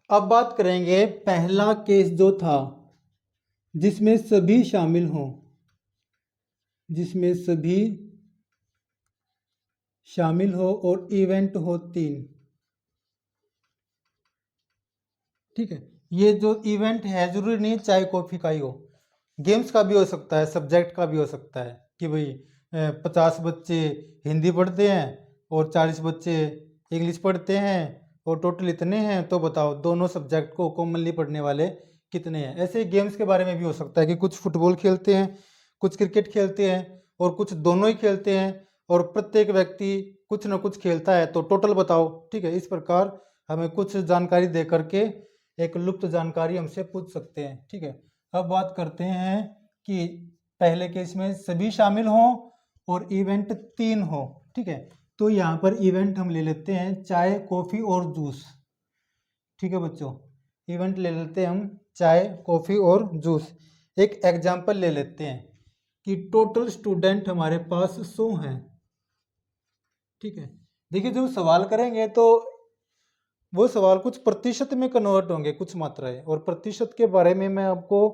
अब बात करेंगे पहला केस जो था जिसमें सभी शामिल हों, जिसमें सभी शामिल हो और इवेंट हो 3। ठीक है, ये जो इवेंट है जरूरी नहीं चाय कॉफी का ही हो, गेम्स का भी हो सकता है, सब्जेक्ट का भी हो सकता है कि भाई 50 बच्चे हिंदी पढ़ते हैं और 40 बच्चे इंग्लिश पढ़ते हैं और टोटल इतने हैं, तो बताओ दोनों सब्जेक्ट को कॉमनली पढ़ने वाले कितने हैं। ऐसे गेम्स के बारे में भी हो सकता है कि कुछ फुटबॉल खेलते हैं, कुछ क्रिकेट खेलते हैं और कुछ दोनों ही खेलते हैं और प्रत्येक व्यक्ति कुछ ना कुछ खेलता है, तो टोटल बताओ। ठीक है, इस प्रकार हमें कुछ जानकारी दे करके एक लुप्त जानकारी हमसे पूछ सकते हैं। ठीक है, अब बात करते हैं कि पहले केस में सभी शामिल हों और इवेंट 3 हो। ठीक है, तो यहाँ पर इवेंट हम ले लेते हैं चाय कॉफ़ी और जूस। ठीक है बच्चों, इवेंट ले लेते हैं हम चाय कॉफ़ी और जूस। एक एग्जाम्पल ले लेते हैं कि टोटल स्टूडेंट हमारे पास 100 हैं। ठीक है, देखिए जब सवाल करेंगे तो वो सवाल कुछ प्रतिशत में कन्वर्ट होंगे, कुछ मात्राएं, और प्रतिशत के बारे में मैं आपको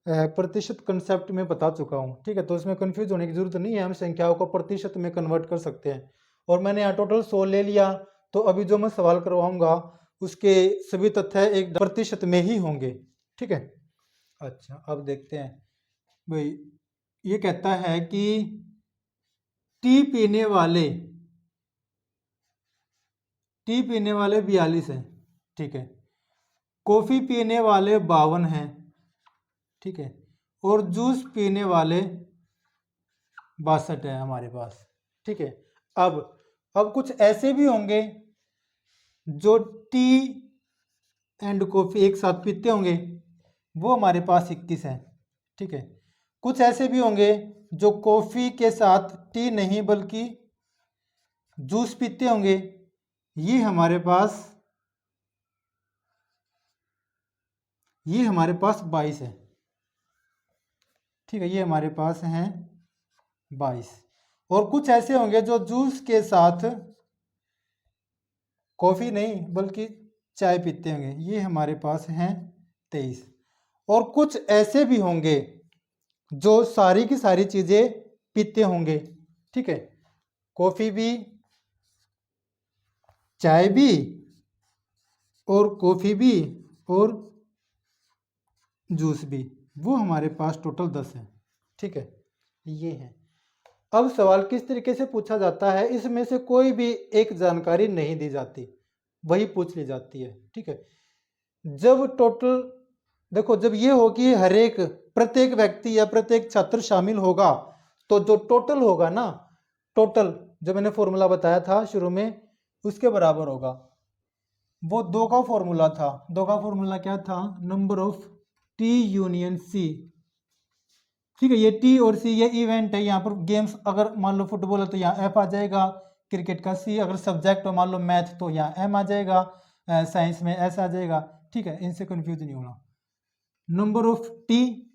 प्रतिशत कंसेप्ट में बता चुका हूँ। ठीक है, तो इसमें कंफ्यूज होने की जरूरत नहीं है, हम संख्याओं को प्रतिशत में कन्वर्ट कर सकते हैं। और मैंने यहाँ टोटल 100 ले लिया, तो अभी जो मैं सवाल करवाऊंगा उसके सभी तथ्य एक प्रतिशत में ही होंगे। ठीक है, अच्छा अब देखते हैं भाई, ये कहता है कि टी पीने वाले 42 हैं। ठीक है, कॉफ़ी पीने वाले 52 हैं। ठीक है, और जूस पीने वाले 62 है हमारे पास। ठीक है, अब कुछ ऐसे भी होंगे जो टी एंड कॉफ़ी एक साथ पीते होंगे, वो हमारे पास 21 हैं। ठीक है, कुछ ऐसे भी होंगे जो कॉफ़ी के साथ टी नहीं बल्कि जूस पीते होंगे, ये हमारे पास 22 है। ठीक है, ये हमारे पास हैं 22। और कुछ ऐसे होंगे जो जूस के साथ कॉफ़ी नहीं बल्कि चाय पीते होंगे, ये हमारे पास हैं 23। और कुछ ऐसे भी होंगे जो सारी की सारी चीज़ें पीते होंगे। ठीक है, कॉफ़ी भी, चाय भी और कॉफ़ी भी और जूस भी, वो हमारे पास टोटल 10 है। ठीक है, ये है। अब सवाल किस तरीके से पूछा जाता है, इसमें से कोई भी एक जानकारी नहीं दी जाती, वही पूछ ली जाती है। ठीक है, जब टोटल देखो, जब ये हो कि हर एक प्रत्येक व्यक्ति या प्रत्येक छात्र शामिल होगा, तो जो टोटल होगा ना, टोटल जो मैंने फॉर्मूला बताया था शुरू में, उसके बराबर होगा। वो 2 का फॉर्मूला था। 2 का फॉर्मूला क्या था? Number of T union C. ठीक है, ये टी और सी ये इवेंट है। यहाँ पर गेम्स अगर मान लो फुटबॉल है तो यहाँ एफ आ जाएगा, क्रिकेट का सी, अगर सब्जेक्ट हो मान लो मैथ तो यहाँ एम आ जाएगा, साइंस में एस आ जाएगा। ठीक है, इनसे कंफ्यूज नहीं होना। नंबर ऑफ टी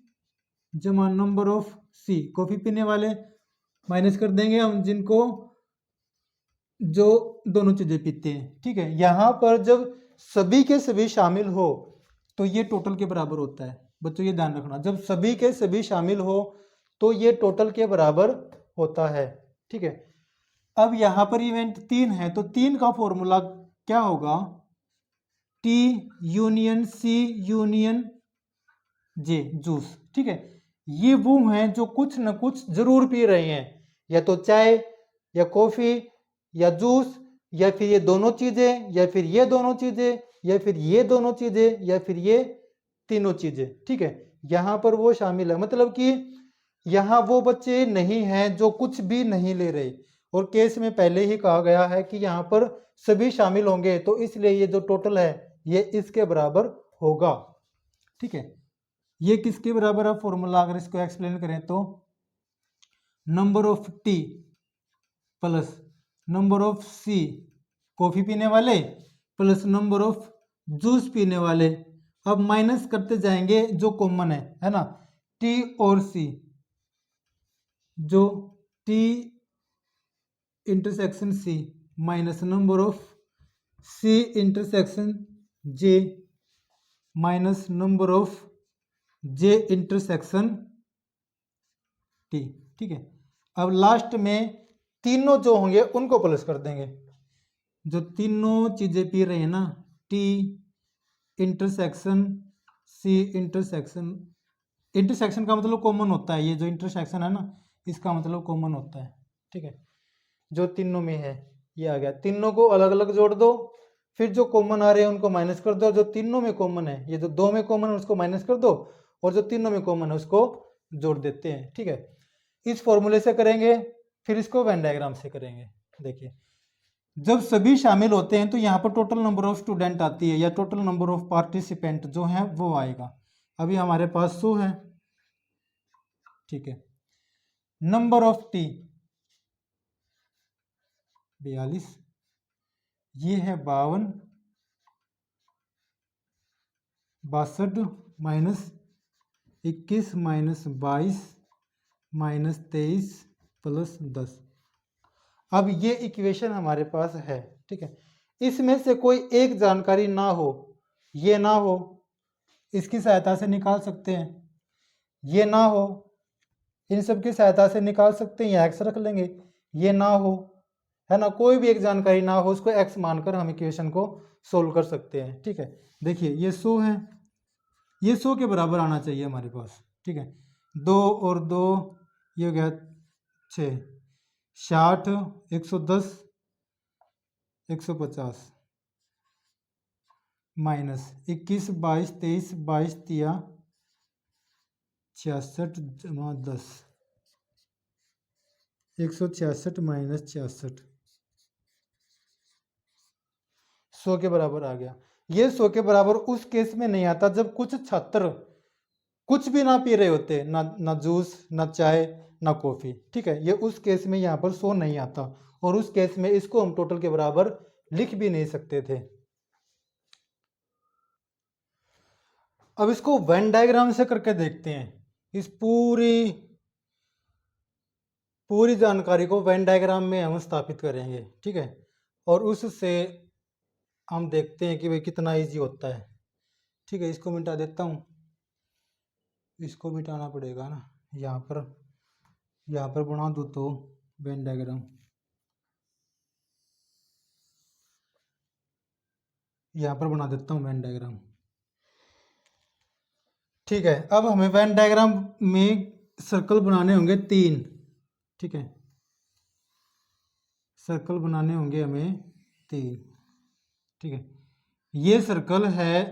जमा नंबर ऑफ सी, कॉफी पीने वाले माइनस कर देंगे हम जिनको जो दोनों चीजें पीते हैं। ठीक है, यहाँ पर जब सभी के सभी शामिल हो तो ये टोटल के बराबर होता है। बच्चों ये ध्यान रखना, जब सभी के सभी शामिल हो तो ये टोटल के बराबर होता है। ठीक है, अब यहाँ पर इवेंट 3 है तो 3 का फॉर्मूला क्या होगा? टी यूनियन सी यूनियन जे, जूस। ठीक है, ये वो हैं जो कुछ न कुछ जरूर पी रहे हैं, या तो चाय या कॉफी या जूस, या फिर ये दोनों चीजें, या फिर ये दोनों चीजें, या फिर ये दोनों चीजें, या फिर ये तीनों चीजें। ठीक है, यहां पर वो शामिल है, मतलब कि यहां वो बच्चे नहीं हैं जो कुछ भी नहीं ले रहे। और केस में पहले ही कहा गया है कि यहां पर सभी शामिल होंगे, तो इसलिए ये जो टोटल है ये इसके बराबर होगा। ठीक है, ये किसके बराबर है फॉर्मूला? अगर इसको एक्सप्लेन करें तो number of T plus number of C, coffee पीने वाले, प्लस नंबर ऑफ जूस पीने वाले। अब माइनस करते जाएंगे जो कॉमन है ना, टी और सी, जो T intersection C minus number of C intersection J minus number of J intersection T. ठीक है, अब लास्ट में तीनों जो होंगे उनको प्लस कर देंगे। जो तीनों चीजें पी रहे हैं ना, T intersection C intersection, intersection का मतलब कॉमन होता है, ये जो इंटरसेक्शन है ना इसका मतलब कॉमन होता है। ठीक है, जो तीनों में है ये आ गया, तीनों को अलग अलग जोड़ दो, फिर जो कॉमन आ रहे हैं उनको माइनस कर दो, और जो तीनों में कॉमन है, ये जो दो में कॉमन है उसको माइनस कर दो, और जो तीनों में कॉमन है उसको जोड़ देते हैं। ठीक है, इस फॉर्मूले से करेंगे, फिर इसको वेन डायग्राम से करेंगे। देखिए, जब सभी शामिल होते हैं तो यहाँ पर टोटल नंबर ऑफ स्टूडेंट आती है, या टोटल नंबर ऑफ पार्टिसिपेंट जो है वो आएगा। अभी हमारे पास 100 है। ठीक है, नंबर ऑफ टी 42, ये है 52, 62 माइनस 21 माइनस 22 माइनस 23 प्लस 10। अब ये इक्वेशन हमारे पास है। ठीक है, इसमें से कोई एक जानकारी ना हो, ये ना हो, इसकी सहायता से निकाल सकते हैं, ये ना हो, इन सब की सहायता से निकाल सकते हैं, या एक्स रख लेंगे, ये ना हो, है ना, कोई भी एक जानकारी ना हो उसको एक्स मानकर हम इक्वेशन को सोल्व कर सकते हैं। ठीक है, देखिए ये 100 है, ये 100 के बराबर आना चाहिए हमारे पास। ठीक है, 2 और 2 ये हो गया 6, 60, 110, 150 माइनस 21, 22, 23, 22 तिया 66 जमा 10, 166 माइनस 66, 100 के बराबर आ गया। ये 100 के बराबर उस केस में नहीं आता जब कुछ छात्र कुछ भी ना पी रहे होते, ना जूस, ना चाय, ना कॉफी। ठीक है, ये उस केस में यहाँ पर 100 नहीं आता, और उस केस में इसको हम टोटल के बराबर लिख भी नहीं सकते थे। अब इसको वेन डायग्राम से करके देखते हैं, इस पूरी जानकारी को वेन डायग्राम में हम स्थापित करेंगे। ठीक है, और उससे हम देखते हैं कि भाई कितना इजी होता है। ठीक है, इसको मिटा देता हूँ, इसको मिटाना पड़ेगा ना, यहाँ पर बना दूँ तो वेन डायग्राम, यहाँ पर बना देता हूँ वेन डायग्राम। ठीक है, अब हमें वेन डायग्राम में सर्कल बनाने होंगे 3। ठीक है, सर्कल बनाने होंगे हमें 3। ठीक है, ये सर्कल है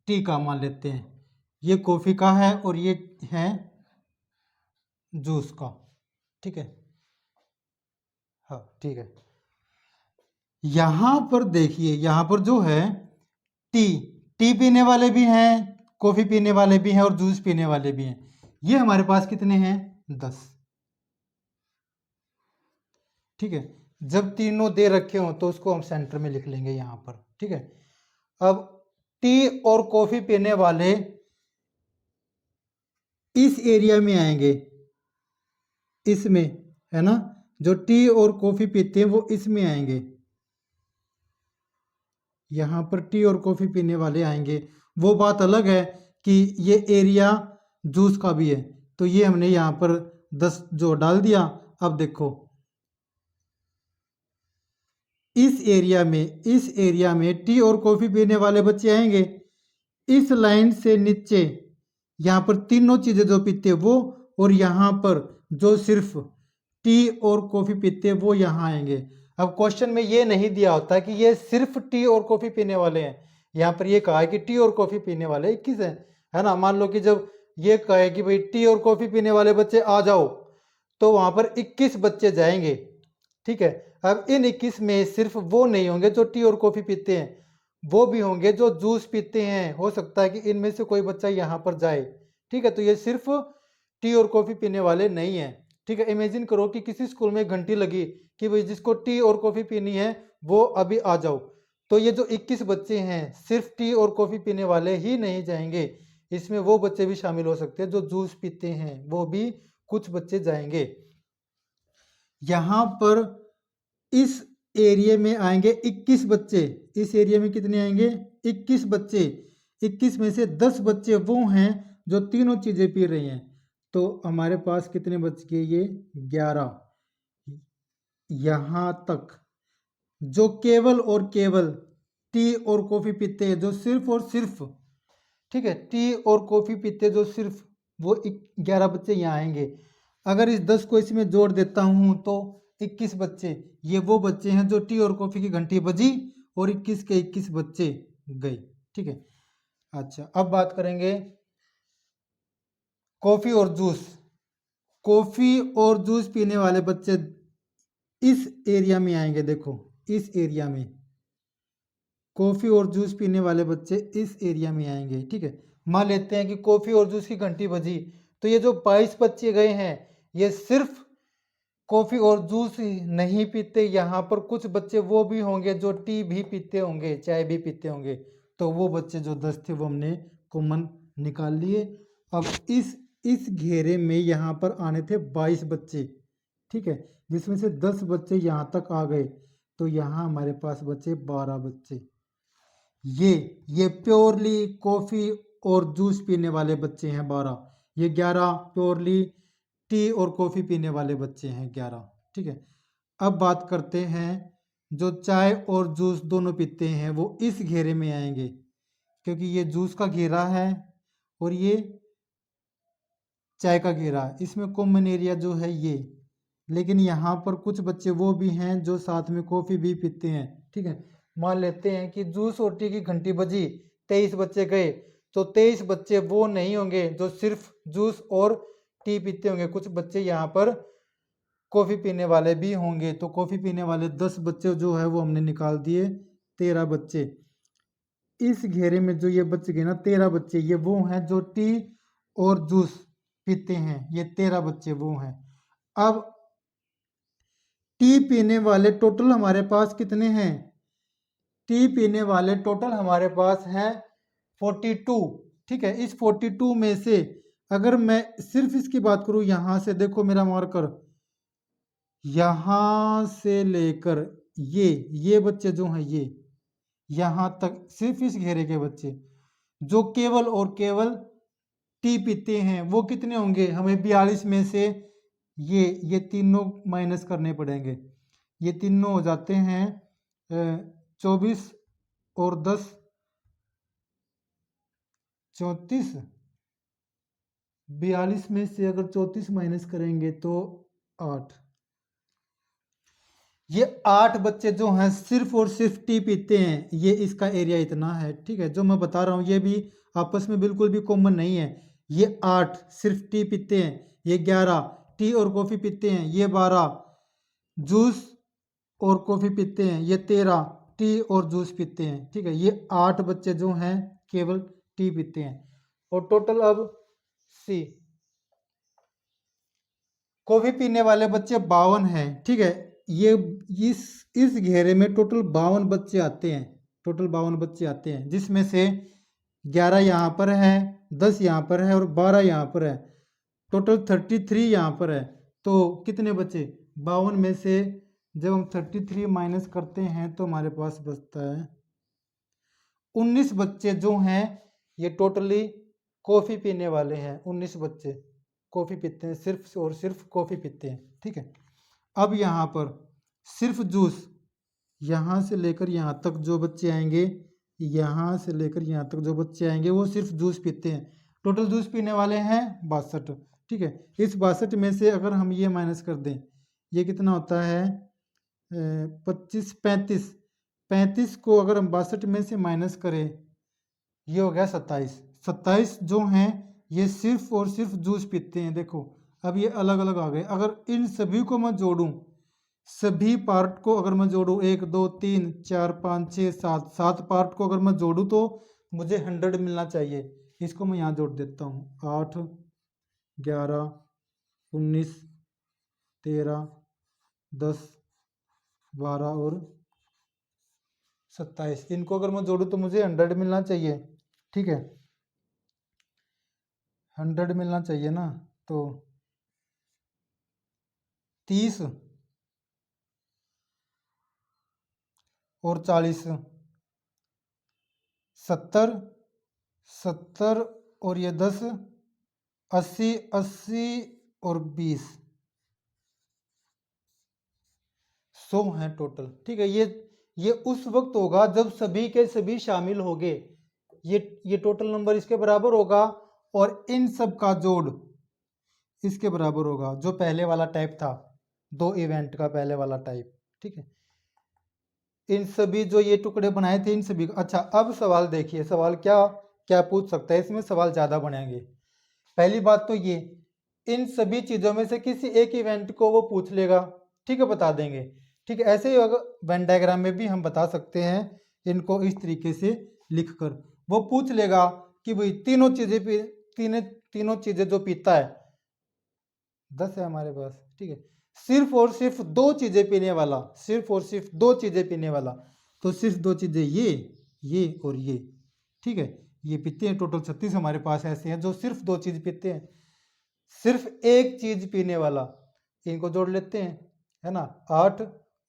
टी का, मान लेते हैं, ये कॉफी का है और ये है जूस का। ठीक है, हाँ ठीक है, यहां पर देखिए, यहां पर जो है टी पीने वाले भी हैं, कॉफी पीने वाले भी हैं, और जूस पीने वाले भी हैं। ये हमारे पास कितने हैं? 10। ठीक है, जब तीनों दे रखे हो तो उसको हम सेंटर में लिख लेंगे यहां पर। ठीक है, अब टी और कॉफी पीने वाले इस एरिया में आएंगे, इसमें, है ना, जो टी और कॉफी पीते हैं वो इसमें आएंगे, यहां पर टी और कॉफी पीने वाले आएंगे। वो बात अलग है कि ये एरिया जूस का भी है, तो ये हमने यहां पर 10 जो डाल दिया। अब देखो, इस एरिया में टी और कॉफी पीने वाले बच्चे आएंगे, इस लाइन से नीचे यहाँ पर तीनों चीजें जो पीते हैं वो, और यहाँ पर जो सिर्फ टी और कॉफी पीते हैं वो यहाँ आएंगे। अब क्वेश्चन में ये नहीं दिया होता कि ये सिर्फ टी और कॉफी पीने वाले हैं, यहाँ पर ये कहा है कि टी और कॉफी पीने वाले 21 हैं, है ना। मान लो कि जब ये कहे कि भाई टी और कॉफी पीने वाले बच्चे आ जाओ, तो वहां पर 21 बच्चे जाएंगे। ठीक है, अब इन 21 में सिर्फ वो नहीं होंगे जो टी और कॉफी पीते हैं, वो भी होंगे जो जूस पीते हैं। हो सकता है कि इनमें से कोई बच्चा यहाँ पर जाए। ठीक है, तो ये सिर्फ टी और कॉफी पीने वाले नहीं है। ठीक है, इमेजिन करो कि किसी स्कूल में घंटी लगी कि भाई जिसको टी और कॉफी पीनी है वो अभी आ जाओ, तो ये जो 21 बच्चे हैं सिर्फ टी और कॉफी पीने वाले ही नहीं जाएंगे, इसमें वो बच्चे भी शामिल हो सकते हैं जो जूस पीते हैं, वो भी कुछ बच्चे जाएंगे। यहां पर इस एरिया में आएंगे 21 बच्चे, इस एरिया में कितने आएंगे? 21 बच्चे। 21 में से 10 बच्चे वो हैं जो तीनों चीज़ें पी रहे हैं, तो हमारे पास कितने बच गए? ये 11। यहाँ तक जो केवल और केवल टी और कॉफ़ी पीते हैं, जो सिर्फ और सिर्फ, ठीक है, टी और कॉफ़ी पीते हैं जो सिर्फ, वो 11 बच्चे यहाँ आएंगे। अगर इस 10 को इसमें जोड़ देता हूँ तो 21 बच्चे, ये वो बच्चे हैं जो टी और कॉफ़ी की घंटी बजी और 21 के 21 बच्चे गए। ठीक है, अच्छा अब बात करेंगे कॉफ़ी और जूस। कॉफ़ी और जूस पीने वाले बच्चे इस एरिया में आएंगे। देखो इस एरिया में कॉफ़ी और जूस पीने वाले बच्चे इस एरिया में आएंगे। ठीक है, मान लेते हैं कि कॉफ़ी और जूस की घंटी बजी, तो ये जो 22 बच्चे गए हैं ये सिर्फ कॉफ़ी और जूस नहीं पीते। यहाँ पर कुछ बच्चे वो भी होंगे जो टी भी पीते होंगे, चाय भी पीते होंगे, तो वो बच्चे जो 10 थे वो हमने कॉमन निकाल लिए। अब इस घेरे में यहाँ पर आने थे 22 बच्चे। ठीक है, जिसमें से 10 बच्चे यहाँ तक आ गए, तो यहाँ हमारे पास बचे 12 बच्चे। ये प्योरली कॉफ़ी और जूस पीने वाले बच्चे हैं 12। ये 11 प्योरली टी और कॉफ़ी पीने वाले बच्चे हैं 11। ठीक है, अब बात करते हैं जो चाय और जूस दोनों पीते हैं वो इस घेरे में आएंगे, क्योंकि ये जूस का घेरा है और ये चाय का घेरा है। इसमें कॉमन एरिया जो है ये, लेकिन यहाँ पर कुछ बच्चे वो भी हैं जो साथ में कॉफ़ी भी पीते हैं। ठीक है, मान लेते हैं कि जूस और टी की घंटी बजी, 23 बच्चे गए, तो 23 बच्चे वो नहीं होंगे जो सिर्फ जूस और टी पीते होंगे। कुछ बच्चे यहाँ पर कॉफ़ी पीने वाले भी होंगे, तो कॉफ़ी पीने वाले 10 बच्चे जो है वो हमने निकाल दिए। 13 बच्चे इस घेरे में जो ये बच गए ना, 13 बच्चे ये वो हैं जो टी और जूस पीते हैं। ये 13 बच्चे वो हैं। अब टी पीने वाले टोटल हमारे पास कितने हैं? टी पीने वाले टोटल हमारे पास हैं 42। ठीक है, इस 42 में से अगर मैं सिर्फ इसकी बात करूं, यहां से देखो मेरा मार्कर, यहां से लेकर ये बच्चे जो हैं ये यहां तक, सिर्फ इस घेरे के बच्चे जो केवल और केवल टी पीते हैं वो कितने होंगे? हमें 42 में से ये तीनों माइनस करने पड़ेंगे। ये तीनों हो जाते हैं 24 और 10 34। 42 में से अगर 34 माइनस करेंगे तो 8। ये 8 बच्चे जो हैं सिर्फ और सिर्फ टी पीते हैं। ये इसका एरिया इतना है। ठीक है, जो मैं बता रहा हूँ ये भी आपस में बिल्कुल भी कॉमन नहीं है। ये 8 सिर्फ टी पीते हैं, ये 11 टी और कॉफ़ी पीते हैं, ये 12 जूस और कॉफ़ी पीते हैं, ये 13 टी और जूस पीते हैं। ठीक है, ये 8 बच्चे जो हैं केवल टी पीते हैं। और टोटल अब सी कॉफ़ी पीने वाले बच्चे 52 हैं। ठीक है, ये इस घेरे में टोटल 52 बच्चे आते हैं। टोटल 52 बच्चे आते हैं, जिसमें से 11 यहाँ पर है, 10 यहाँ पर है और 12 यहाँ पर है। टोटल 33 यहाँ पर है। तो कितने बचे? 52 में से जब हम 33 माइनस करते हैं तो हमारे पास बचता है 19 बच्चे जो हैं ये टोटली कॉफ़ी पीने वाले हैं। 19 बच्चे कॉफ़ी पीते हैं, सिर्फ और सिर्फ कॉफ़ी पीते हैं। ठीक है, अब यहाँ पर सिर्फ जूस, यहाँ से लेकर यहाँ तक जो बच्चे आएंगे, यहाँ से लेकर यहाँ तक जो बच्चे आएंगे वो सिर्फ जूस पीते हैं। टोटल जूस पीने वाले हैं 62। ठीक है, इस 62 में से अगर हम ये माइनस कर दें, ये कितना होता है 25 35। 35 को अगर हम 62 में से माइनस करें, ये हो गया 27। 27 जो हैं ये सिर्फ और सिर्फ जूस पीते हैं। देखो अब ये अलग अलग आ गए। अगर इन सभी को मैं जोड़ूं, सभी पार्ट को अगर मैं जोड़ूं, 1 2 3 4 5 6 7, 7 पार्ट को अगर मैं जोड़ूं तो मुझे 100 मिलना चाहिए। इसको मैं यहाँ जोड़ देता हूँ, 8 11 19 13 10 12 और 27। इनको अगर मैं जोड़ूं तो मुझे 100 मिलना चाहिए। ठीक है, 100 मिलना चाहिए ना, तो 30 और 40 70 70 और ये 10, 80, 80 और 20, 100 है टोटल। ठीक है, ये उस वक्त होगा जब सभी के सभी शामिल होंगे। ये टोटल नंबर इसके बराबर होगा और इन सब का जोड़ इसके बराबर होगा, जो पहले वाला टाइप था, 2 इवेंट का पहले वाला टाइप। ठीक है, इन सभी जो ये टुकड़े बनाए थे इन सभी। अच्छा, अब सवाल देखिए, सवाल क्या क्या पूछ सकता है इसमें, सवाल ज़्यादा बनेंगे। पहली बात तो ये, इन सभी चीज़ों में से किसी एक इवेंट को वो पूछ लेगा। ठीक है, बता देंगे। ठीक है, ऐसे ही अगर वेन डायग्राम में भी हम बता सकते हैं इनको इस तरीके से लिखकर। वो पूछ लेगा कि भाई तीनों चीज़ें जो पीता है, 10 है हमारे पास। ठीक है, सिर्फ और सिर्फ 2 चीज़ें पीने वाला, सिर्फ और सिर्फ 2 चीज़ें पीने वाला, तो सिर्फ 2 चीज़ें ये और ये। ठीक है, ये पीते हैं। टोटल 36 हमारे पास ऐसे हैं जो सिर्फ 2 चीज़ पीते हैं। सिर्फ एक चीज़ पीने वाला, इनको जोड़ लेते हैं, है ना, 8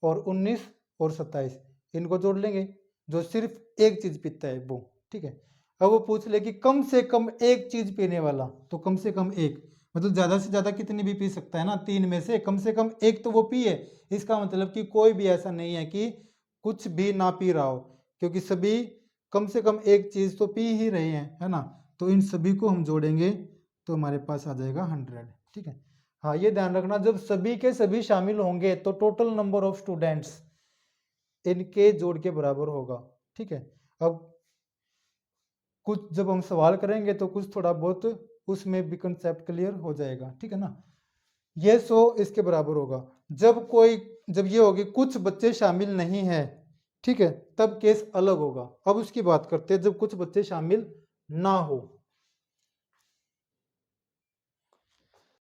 और 19 और 27, इनको जोड़ लेंगे, जो सिर्फ एक चीज़ पीता है वो। ठीक है, अब वो पूछ ले कि कम से कम एक चीज़ पीने वाला, तो कम से कम एक, मतलब ज़्यादा से ज़्यादा कितनी भी पी सकता है ना, 3 में से कम एक तो वो पिए। इसका मतलब कि कोई भी ऐसा नहीं है कि कुछ भी ना पी रहा हो, क्योंकि सभी कम से कम एक चीज़ तो पी ही रहे हैं, है ना। तो इन सभी को हम जोड़ेंगे तो हमारे पास आ जाएगा 100। ठीक है, हाँ, ये ध्यान रखना, जब सभी के सभी शामिल होंगे तो टोटल नंबर ऑफ स्टूडेंट्स इनके जोड़ के बराबर होगा। ठीक है, अब कुछ जब हम सवाल करेंगे तो कुछ थोड़ा बहुत उसमें भी कंसेप्ट क्लियर हो जाएगा। ठीक है ना, ये 100 इसके बराबर होगा। जब ये होगी कुछ बच्चे शामिल नहीं है, ठीक है, तब केस अलग होगा। अब उसकी बात करते हैं जब कुछ बच्चे शामिल ना हो।